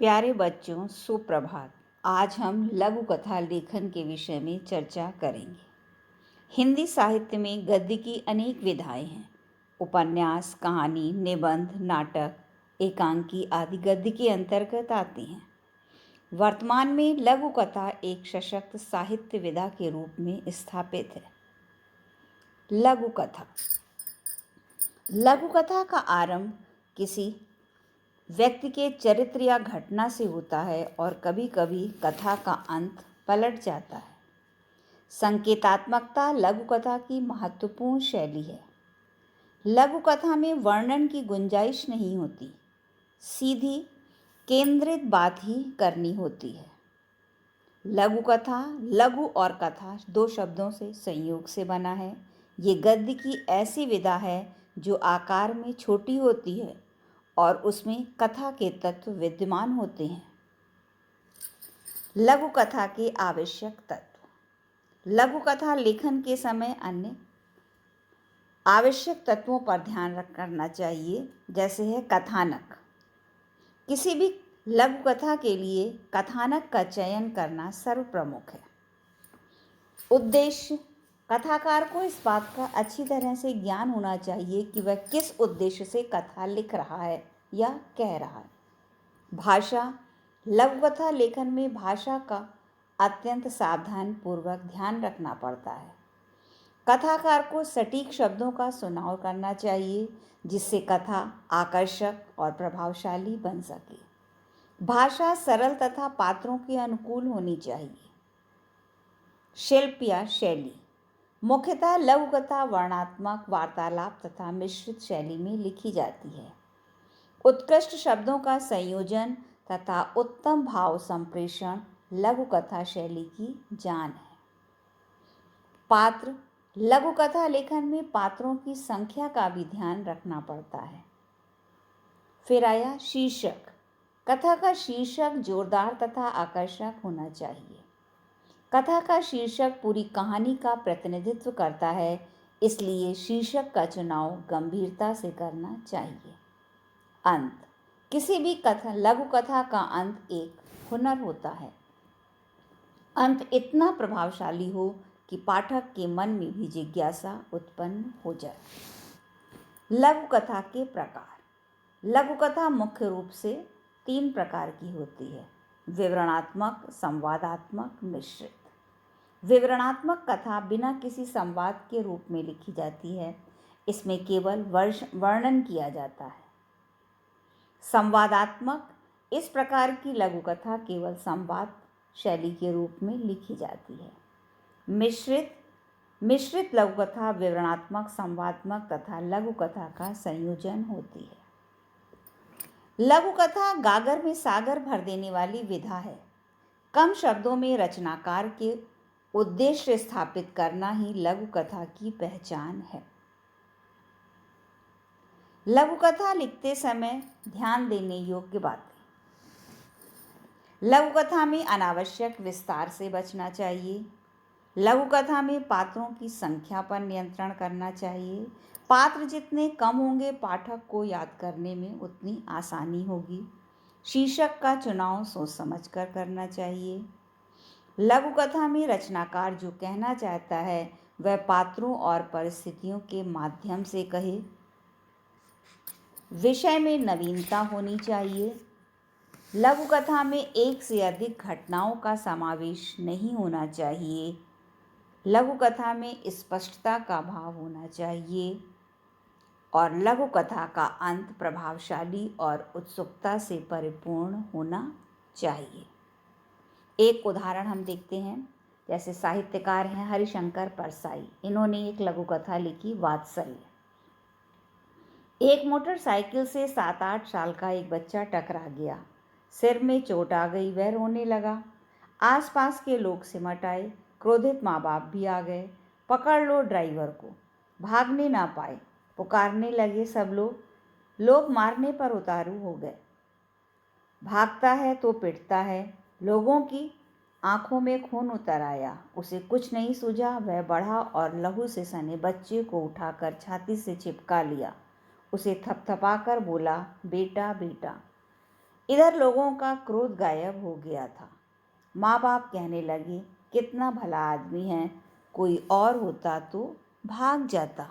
प्यारे बच्चों, सुप्रभात। आज हम लघु कथा लेखन के विषय में चर्चा करेंगे। हिंदी साहित्य में गद्य की अनेक विधाएं हैं। उपन्यास, कहानी, निबंध, नाटक, एकांकी आदि गद्य के अंतर्गत आते हैं। वर्तमान में लघु कथा एक सशक्त साहित्य विधा के रूप में स्थापित है। लघु कथा। लघु कथा का आरंभ किसी व्यक्ति के चरित्र या घटना से होता है और कभी कभी कथा का अंत पलट जाता है। संकेतात्मकता लघु कथा की महत्वपूर्ण शैली है। लघु कथा में वर्णन की गुंजाइश नहीं होती, सीधी केंद्रित बात ही करनी होती है। लघु कथा, लघु और कथा दो शब्दों से संयोग से बना है। ये गद्य की ऐसी विधा है जो आकार में छोटी होती है और उसमें कथा के तत्व विद्यमान होते हैं। लघु कथा के आवश्यक तत्व। लघु कथा लेखन के समय अन्य आवश्यक तत्वों पर ध्यान करना चाहिए, जैसे है कथानक। किसी भी लघु कथा के लिए कथानक का चयन करना सर्वप्रमुख है। उद्देश्य। कथाकार को इस बात का अच्छी तरह से ज्ञान होना चाहिए कि वह किस उद्देश्य से कथा लिख रहा है या कह रहा है। भाषा। लघु कथा लेखन में भाषा का अत्यंत सावधानपूर्वक ध्यान रखना पड़ता है। कथाकार को सटीक शब्दों का चुनाव करना चाहिए, जिससे कथा आकर्षक और प्रभावशाली बन सके। भाषा सरल तथा पात्रों के अनुकूल होनी चाहिए। शिल्प या शैली। मुख्यतः लघु कथा वर्णनात्मक, वार्तालाप तथा मिश्रित शैली में लिखी जाती है। उत्कृष्ट शब्दों का संयोजन तथा उत्तम भाव संप्रेषण लघु कथा शैली की जान है। पात्र। लघु कथा लेखन में पात्रों की संख्या का भी ध्यान रखना पड़ता है। फिर आया शीर्षक। कथा का शीर्षक जोरदार तथा आकर्षक होना चाहिए। कथा का शीर्षक पूरी कहानी का प्रतिनिधित्व करता है, इसलिए शीर्षक का चुनाव गंभीरता से करना चाहिए। अंत। किसी भी कथा लघु कथा का अंत एक हुनर होता है। अंत इतना प्रभावशाली हो कि पाठक के मन में भी जिज्ञासा उत्पन्न हो जाए। लघु कथा के प्रकार। लघु कथा मुख्य रूप से 3 प्रकार की होती है: विवरणात्मक, संवादात्मक, मिश्रित। विवरणात्मक कथा बिना किसी संवाद के रूप में लिखी जाती है। इसमें केवल वर्णन किया जाता है। संवादात्मक। इस प्रकार की लघु कथा केवल संवाद शैली के रूप में लिखी जाती है। मिश्रित लघु कथा विवरणात्मक, संवादात्मक तथा लघु कथा का संयोजन होती है। लघु कथा गागर में सागर भर देने वाली विधा है। कम शब्दों में रचनाकार के उद्देश्य स्थापित करना ही लघु कथा की पहचान है। लघु कथा लिखते समय ध्यान देने योग्य बातें। लघु कथा में अनावश्यक विस्तार से बचना चाहिए। लघु कथा में पात्रों की संख्या पर नियंत्रण करना चाहिए। पात्र जितने कम होंगे, पाठक को याद करने में उतनी आसानी होगी। शीर्षक का चुनाव सोच समझकर करना चाहिए। लघु कथा में रचनाकार जो कहना चाहता है वह पात्रों और परिस्थितियों के माध्यम से कहे। विषय में नवीनता होनी चाहिए। लघु कथा में एक से अधिक घटनाओं का समावेश नहीं होना चाहिए। लघु कथा में स्पष्टता का भाव होना चाहिए और लघु कथा का अंत प्रभावशाली और उत्सुकता से परिपूर्ण होना चाहिए। एक उदाहरण हम देखते हैं। जैसे साहित्यकार हैं हरिशंकर परसाई। इन्होंने एक लघु कथा लिखी, वात्सल्य। एक मोटरसाइकिल से 7-8 साल का एक बच्चा टकरा गया। सिर में चोट आ गई, वह रोने लगा। आसपास के लोग सिमट आए। क्रोधित माँ बाप भी आ गए। पकड़ लो ड्राइवर को। भागने ना पाए, पुकारने लगे सब लोग मारने पर उतारू हो गए। भागता है तो पिटता है। लोगों की आंखों में खून उतर आया। उसे कुछ नहीं सूझा। वह बढ़ा और लहू से सने बच्चे को उठाकर छाती से चिपका लिया। उसे थपथपाकर बोला, बेटा बेटा। इधर लोगों का क्रोध गायब हो गया था। माँ बाप कहने लगे, कितना भला आदमी है, कोई और होता तो भाग जाता।